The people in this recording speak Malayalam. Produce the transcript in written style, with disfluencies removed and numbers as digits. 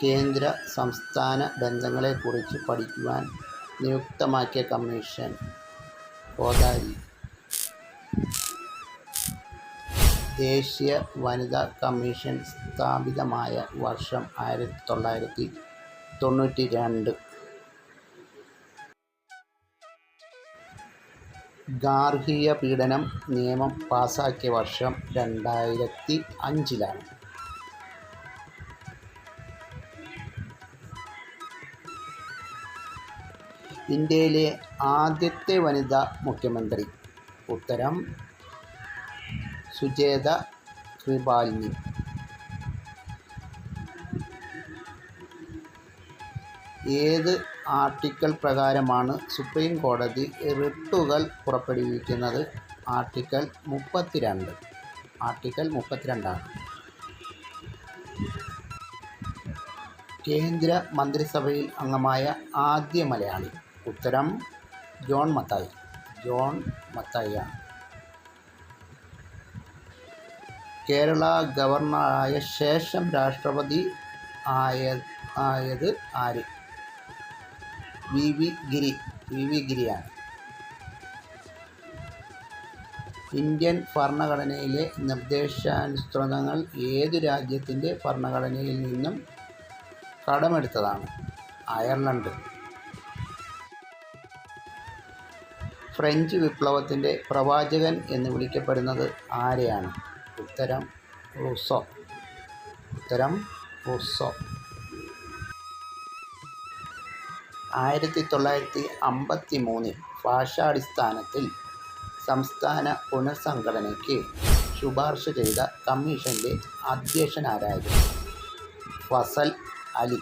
കേന്ദ്ര സംസ്ഥാന ബന്ധങ്ങളെക്കുറിച്ച് പഠിക്കുവാൻ നിയുക്തമാക്കിയ കമ്മീഷൻ. കോതാരി. ദേശീയ വനിതാ കമ്മീഷൻ സ്ഥാപിതമായ വർഷം 1992. ഗാർഹിക പീഡനം നിയമം പാസാക്കിയ വർഷം 2005. ഇന്ത്യയിലെ ആദ്യത്തെ വനിതാ മുഖ്യമന്ത്രി. ഉത്തരം സുചേത കൃപാലിനി. ഏത് ആർട്ടിക്കിൾ പ്രകാരമാണ് സുപ്രീം കോടതി റിട്ടുകൾ പുറപ്പെടുവിക്കുന്നത്? ആർട്ടിക്കിൾ 32. ആർട്ടിക്കിൾ 32 ആണ്. കേന്ദ്ര മന്ത്രിസഭയിൽ അംഗമായ ആദ്യ മലയാളി. ഉത്തരം ജോൺ മത്തായി. ജോൺ മത്തായി ആണ്. കേരള ഗവർണറായ ശേഷം രാഷ്ട്രപതി ആയത് ആര്? V V ഗിരിയാണ്. ഇന്ത്യൻ ഭരണഘടനയിലെ നിർദ്ദേശാനുസൃതങ്ങൾ ഏതു രാജ്യത്തിൻ്റെ ഭരണഘടനയിൽ നിന്നും കടമെടുത്തതാണ്? അയർലൻഡ്. ഫ്രഞ്ച് വിപ്ലവത്തിൻ്റെ പ്രവാചകൻ എന്ന് വിളിക്കപ്പെടുന്നത് ആരെയാണ്? ഉത്തരം റൂസോ. ഉത്തരം റൂസോ. 1953 ഭാഷാടിസ്ഥാനത്തിൽ സംസ്ഥാന പുനഃസംഘടനയ്ക്ക് ശുപാർശ ചെയ്ത കമ്മീഷൻ്റെ അധ്യക്ഷനാരായിരുന്നു? ഫസൽ അലി.